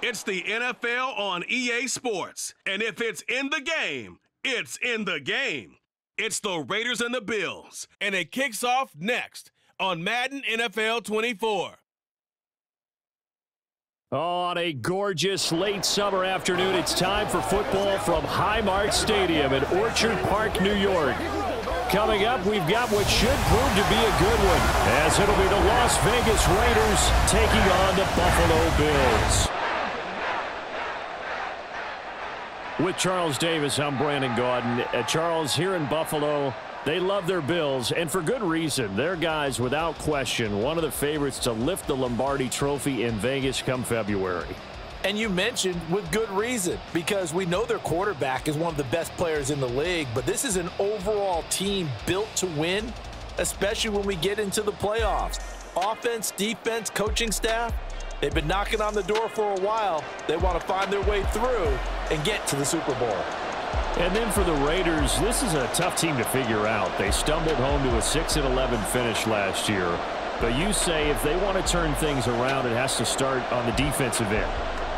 It's the NFL on EA Sports. And if it's in the game, it's in the game. It's the Raiders and the Bills. And it kicks off next on Madden NFL 24. On a gorgeous late summer afternoon, it's time for football from Highmark Stadium in Orchard Park, New York. Coming up, we've got what should prove to be a good one, as it'll be the Las Vegas Raiders taking on the Buffalo Bills. With Charles Davis, I'm Brandon Gaudin. Charles, here in Buffalo, they love their Bills, and for good reason. They're guys, without question, one of the favorites to lift the Lombardi Trophy in Vegas come February. And you mentioned with good reason, because we know their quarterback is one of the best players in the league, but this is an overall team built to win, especially when we get into the playoffs. Offense, defense, coaching staff, they've been knocking on the door for a while. They want to find their way through and get to the Super Bowl. And then for the Raiders, this is a tough team to figure out. They stumbled home to a 6-11 finish last year. But you say if they want to turn things around, it has to start on the defensive end.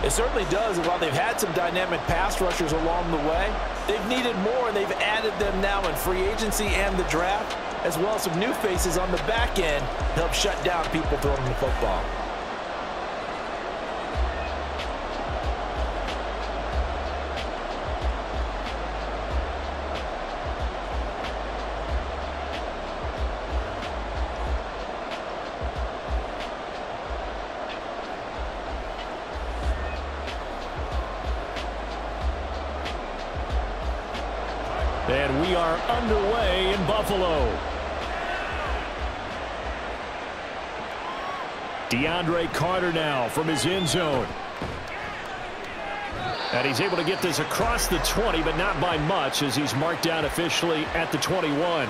It certainly does. And while they've had some dynamic pass rushers along the way, they've needed more, and they've added them now in free agency and the draft, as well as some new faces on the back end to help shut down people throwing the football. And we are underway in Buffalo. DeAndre Carter now from his end zone. And he's able to get this across the 20, but not by much, as he's marked down officially at the 21.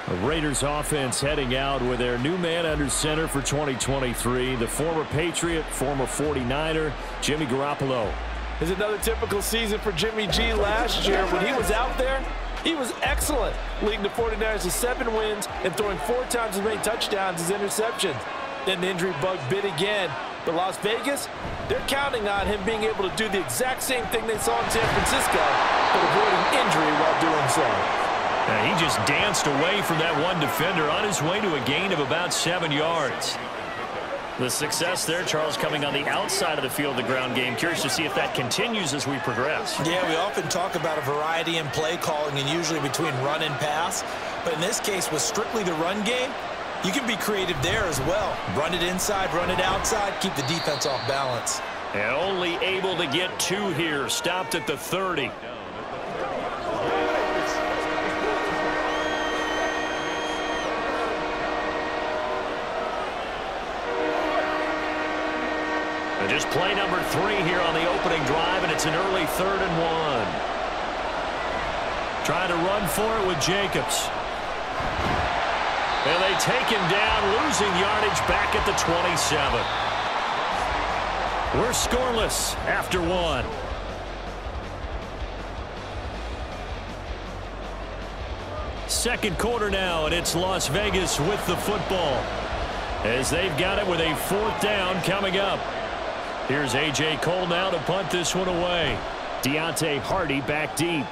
The Raiders offense heading out with their new man under center for 2023, the former Patriot, former 49er, Jimmy Garoppolo. It's another typical season for Jimmy G last year. When he was out there, he was excellent, leading the 49ers to 7 wins and throwing 4 times as many touchdowns as interceptions. Then the injury bug bit again. But Las Vegas, they're counting on him being able to do the exact same thing they saw in San Francisco, but avoiding injury while doing so. He just danced away from that one defender on his way to a gain of about 7 yards. The success there, Charles, coming on the outside of the field, the ground game. Curious to see if that continues as we progress. Yeah, we often talk about a variety in play calling and usually between run and pass. But in this case, with strictly the run game, you can be creative there as well. Run it inside, run it outside, keep the defense off balance. And only able to get 2 here, stopped at the 30. Just play number 3 here on the opening drive, and it's an early 3rd and 1. Trying to run for it with Jacobs. And they take him down, losing yardage back at the 27. We're scoreless after 1. Second quarter now, and it's Las Vegas with the football, as they've got it with a 4th down coming up. Here's A.J. Cole now to punt this one away. Deontay Hardy back deep.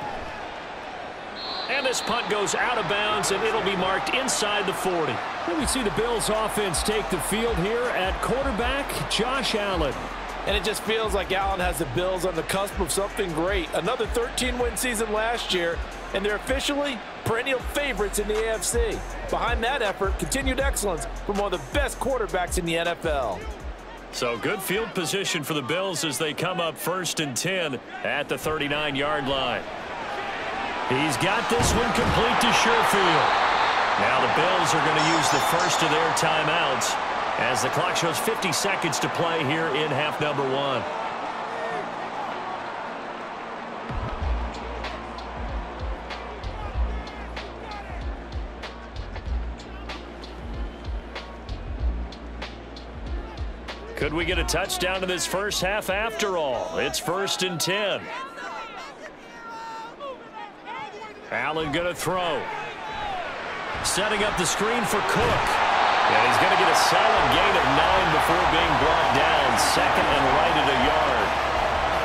And this punt goes out of bounds, and it'll be marked inside the 40. And we see the Bills offense take the field here at quarterback, Josh Allen. And it just feels like Allen has the Bills on the cusp of something great. Another 13-win season last year, and they're officially perennial favorites in the AFC. Behind that effort, continued excellence from one of the best quarterbacks in the NFL. So good field position for the Bills as they come up 1st and 10 at the 39-yard line. He's got this one complete to Sherfield. Now the Bills are going to use the first of their timeouts as the clock shows 50 seconds to play here in half number 1. Could we get a touchdown in this first half after all? It's 1st and 10. Allen going to throw. Setting up the screen for Cook. And he's going to get a solid gain of 9 before being brought down. Second and right at a yard.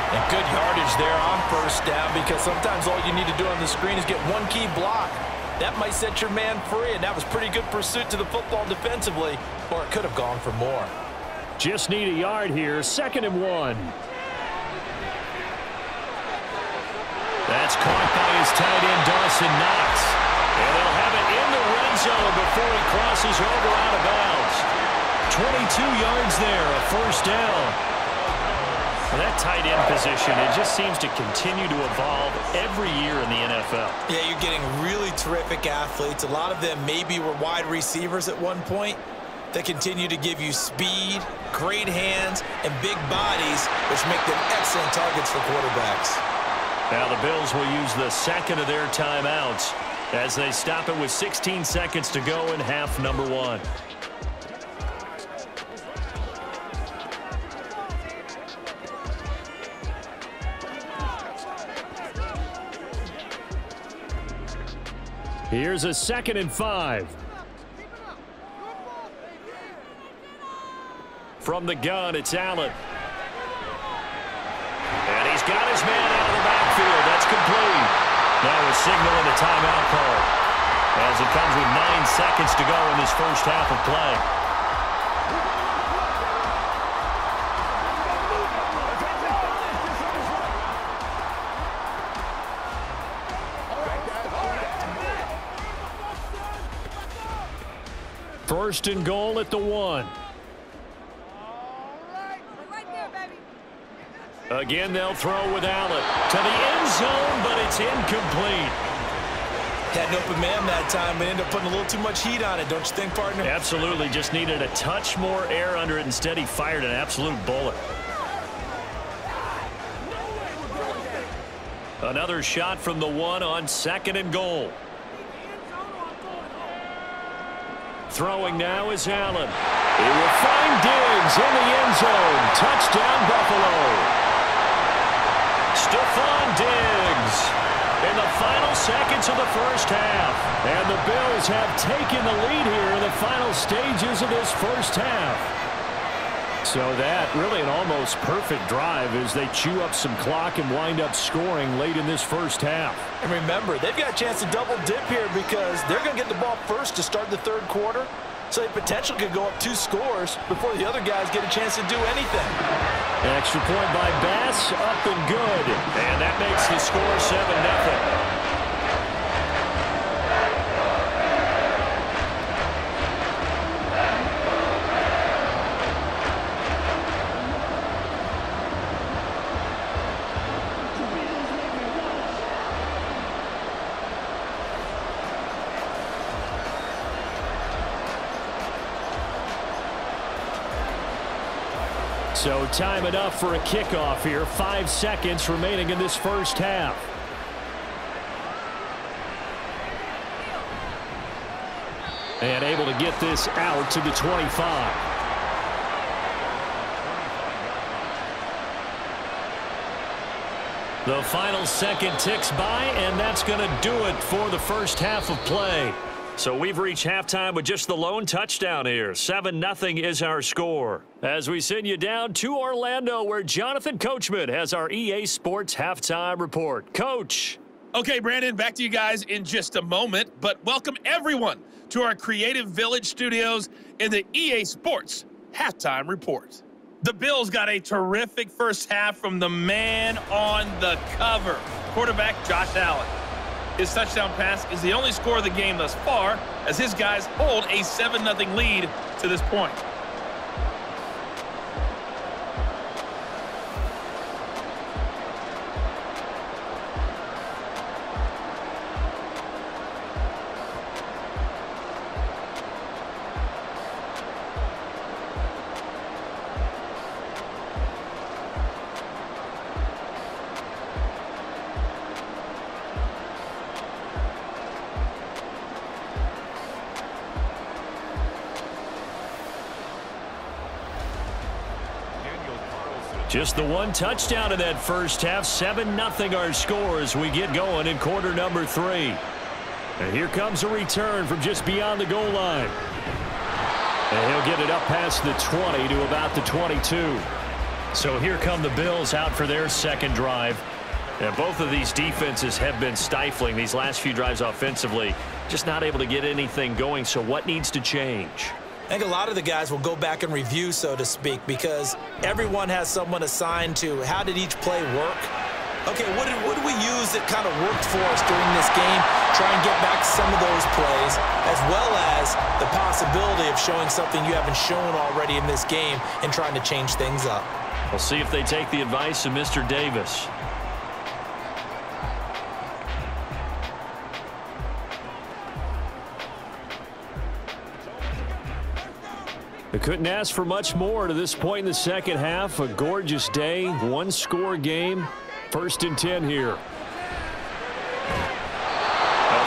And good yardage there on first down, because sometimes all you need to do on the screen is get one key block. That might set your man free, and that was pretty good pursuit to the football defensively, or it could have gone for more. Just need a yard here. Second and 1. That's caught by his tight end, Dawson Knox. And they'll have it in the red zone before he crosses over out of bounds. 22 yards there, a first down. Well, that tight end position, it just seems to continue to evolve every year in the NFL. Yeah, you're getting really terrific athletes. A lot of them maybe were wide receivers at one point that continue to give you speed, great hands, and big bodies, which make them excellent targets for quarterbacks. Now the Bills will use the second of their timeouts as they stop it with 16 seconds to go in half number 1. Here's a 2nd and 5. From the gun, it's Allen. And he's got his man out of the backfield. That's complete. Now a signal and a timeout call as it comes with 9 seconds to go in this first half of play. First and goal at the 1. Again, they'll throw with Allen to the end zone, but it's incomplete. Had an open man that time, but ended up putting a little too much heat on it, don't you think, partner? Absolutely. Just needed a touch more air under it. Instead, he fired an absolute bullet. Another shot from the 1 on 2nd and goal. Throwing now is Allen. He will find Diggs in the end zone. Touchdown, Buffalo. Stephon Diggs in the final seconds of the first half. And the Bills have taken the lead here in the final stages of this first half. So that really an almost perfect drive as they chew up some clock and wind up scoring late in this first half. And remember, they've got a chance to double dip here because they're going to get the ball first to start the third quarter. So they potentially could go up 2 scores before the other guys get a chance to do anything. An extra point by Bass, up and good. And that makes the score 7-0. So time enough for a kickoff here. 5 seconds remaining in this first half. And able to get this out to the 25. The final second ticks by, and that's going to do it for the first half of play. So we've reached halftime with just the lone touchdown here. 7-0 is our score. As we send you down to Orlando, where Jonathan Coachman has our EA Sports halftime report. Coach. Okay, Brandon, back to you guys in just a moment. But welcome everyone to our Creative Village studios in the EA Sports halftime report. The Bills got a terrific first half from the man on the cover, quarterback Josh Allen. His touchdown pass is the only score of the game thus far, as his guys hold a 7-0 lead to this point. Just the one touchdown in that first half. 7-0 our score as we get going in quarter number 3. And here comes a return from just beyond the goal line. And he'll get it up past the 20 to about the 22. So here come the Bills out for their second drive. And both of these defenses have been stifling these last few drives offensively. Just not able to get anything going. So what needs to change? I think a lot of the guys will go back and review, so to speak, because everyone has someone assigned to how did each play work. Okay, what did we use that kind of worked for us during this game? Try and get back some of those plays, as well as the possibility of showing something you haven't shown already in this game and trying to change things up. We'll see if they take the advice of Mr. Davis. They couldn't ask for much more to this point in the second half. A gorgeous day, one-score game. 1st and 10 here. A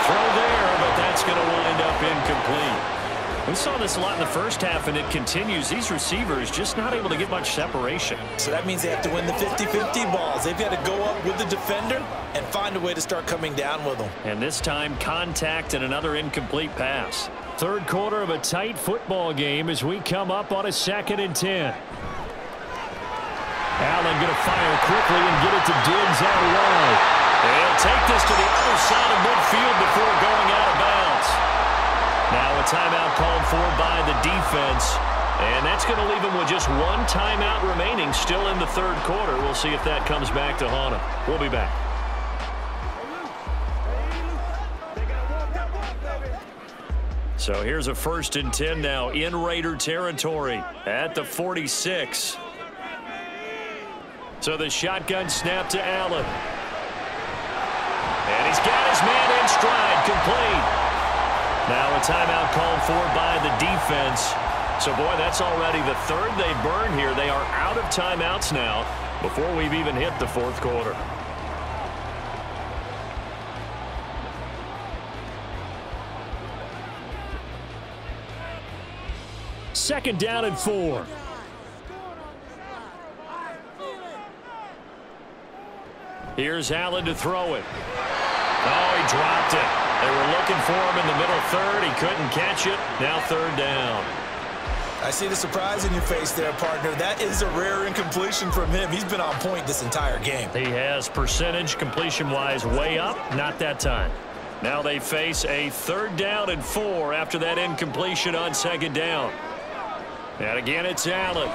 throw there, but that's going to wind up incomplete. We saw this a lot in the first half, and it continues. These receivers just not able to get much separation. So that means they have to win the 50-50 balls. They've got to go up with the defender and find a way to start coming down with them. And this time, contact and another incomplete pass. Third quarter of a tight football game as we come up on a 2nd and 10. Allen going to fire quickly and get it to Diggs out wide. He'll take this to the other side of midfield before going out of bounds. Now a timeout called for by the defense. And that's going to leave him with just one timeout remaining still in the third quarter. We'll see if that comes back to haunt him. We'll be back. So here's a 1st and 10 now in Raider territory at the 46. So the shotgun snap to Allen. And he's got his man in stride, complete. Now a timeout called for by the defense. So, boy, that's already the third they burn here. They are out of timeouts now before we've even hit the fourth quarter. Second down and 4. Here's Allen to throw it. Oh, he dropped it. They were looking for him in the middle third. He couldn't catch it. Now 3rd down. I see the surprise in your face there, partner. That is a rare incompletion from him. He's been on point this entire game. He has percentage completion-wise way up. Not that time. Now they face a 3rd down and 4 after that incompletion on 2nd down. And again, it's Allen.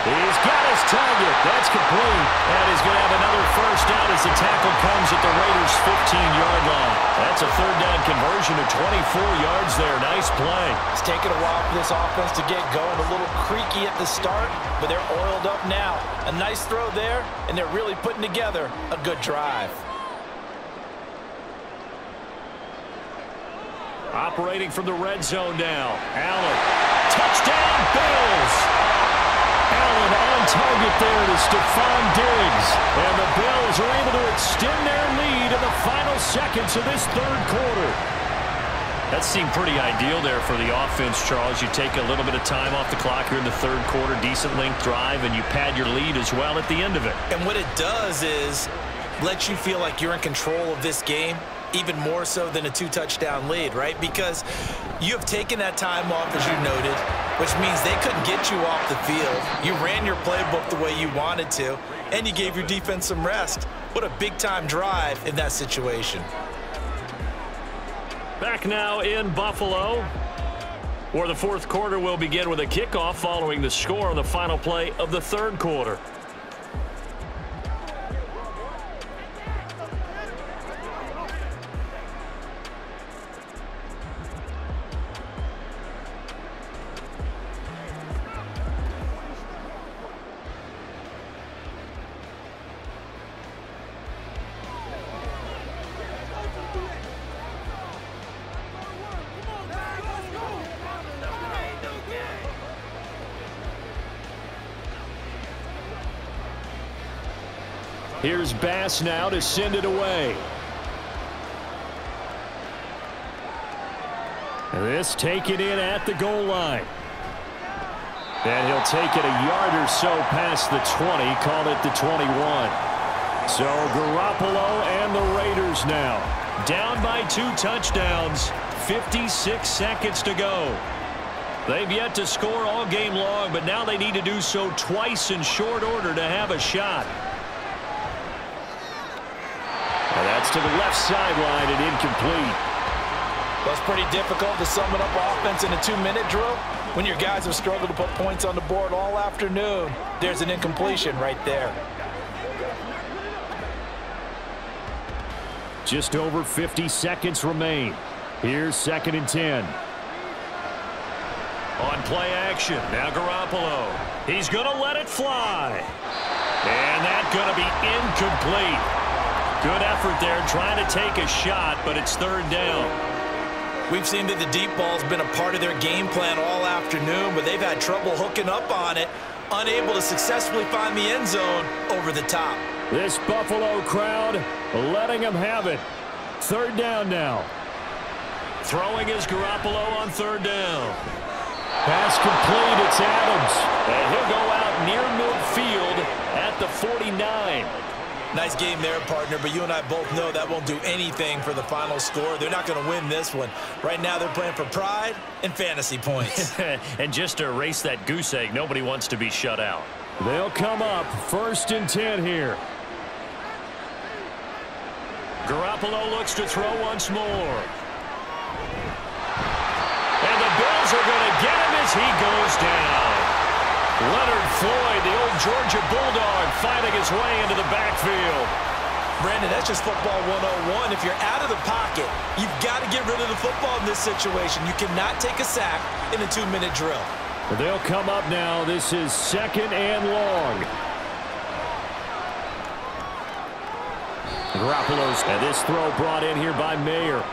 He's got his target. That's complete. And he's going to have another 1st down as the tackle comes at the Raiders' 15-yard line. That's a 3rd down conversion of 24 yards there. Nice play. It's taken a while for this offense to get going. A little creaky at the start, but they're oiled up now. A nice throw there, and they're really putting together a good drive. Operating from the red zone now. Allen. Touchdown, Bills. Allen on target there to Stephon Diggs. And the Bills are able to extend their lead in the final seconds of this third quarter. That seemed pretty ideal there for the offense, Charles. You take a little bit of time off the clock here in the third quarter, decent length drive, and you pad your lead as well at the end of it. And what it does is let you feel like you're in control of this game, even more so than a 2-touchdown lead, right? Because you have taken that time off, as you noted, which means they couldn't get you off the field. You ran your playbook the way you wanted to, and you gave your defense some rest. What a big-time drive in that situation. Back now in Buffalo, where the fourth quarter will begin with a kickoff following the score on the final play of the third quarter. Here's Bass now to send it away. And this taken in at the goal line. And he'll take it a yard or so past the 20, call it the 21. So Garoppolo and the Raiders now down by 2 touchdowns, 56 seconds to go. They've yet to score all game long, but now they need to do so twice in short order to have a shot. And that's to the left sideline and incomplete. Well, it's pretty difficult to sum it up offense in a 2-minute drill when your guys have struggled to put points on the board all afternoon. There's an incompletion right there. Just over 50 seconds remain. Here's 2nd and 10. On play action, now Garoppolo. He's going to let it fly. And that's going to be incomplete. Good effort there trying to take a shot, but it's 3rd down. We've seen that the deep ball's been a part of their game plan all afternoon, but they've had trouble hooking up on it, unable to successfully find the end zone over the top. This Buffalo crowd letting them have it. 3rd down now. Throwing is Garoppolo on 3rd down. Pass complete, it's Adams. And he'll go out near midfield at the 49. Nice game there, partner, but you and I both know that won't do anything for the final score. They're not going to win this one. Right now they're playing for pride and fantasy points. And just to erase that goose egg, nobody wants to be shut out. They'll come up 1st and 10 here. Garoppolo looks to throw once more. And the Bills are going to get him as he goes down. Leonard Floyd, the old Georgia Bulldog, fighting his way into the backfield. Brandon, that's just football 101. If you're out of the pocket, you've got to get rid of the football in this situation. You cannot take a sack in a 2-minute drill. They'll come up now. This is 2nd and long. Garoppolo's, and this throw brought in here by Mayer.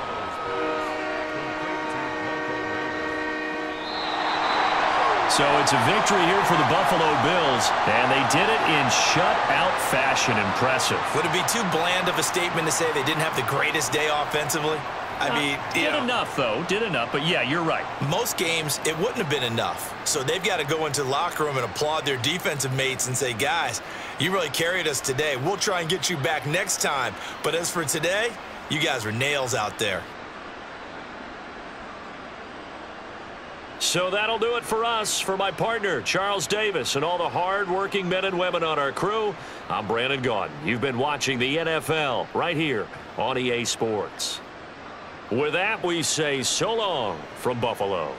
So it's a victory here for the Buffalo Bills, and they did it in shutout fashion. Impressive. Would it be too bland of a statement to say they didn't have the greatest day offensively? I mean, did enough, though. Did enough, but yeah, you're right. Most games, it wouldn't have been enough. So they've got to go into the locker room and applaud their defensive mates and say, guys, you really carried us today. We'll try and get you back next time. But as for today, you guys were nails out there. So that'll do it for us. For my partner, Charles Davis, and all the hard-working men and women on our crew, I'm Brandon Gaudin. You've been watching the NFL right here on EA Sports. With that, we say so long from Buffalo.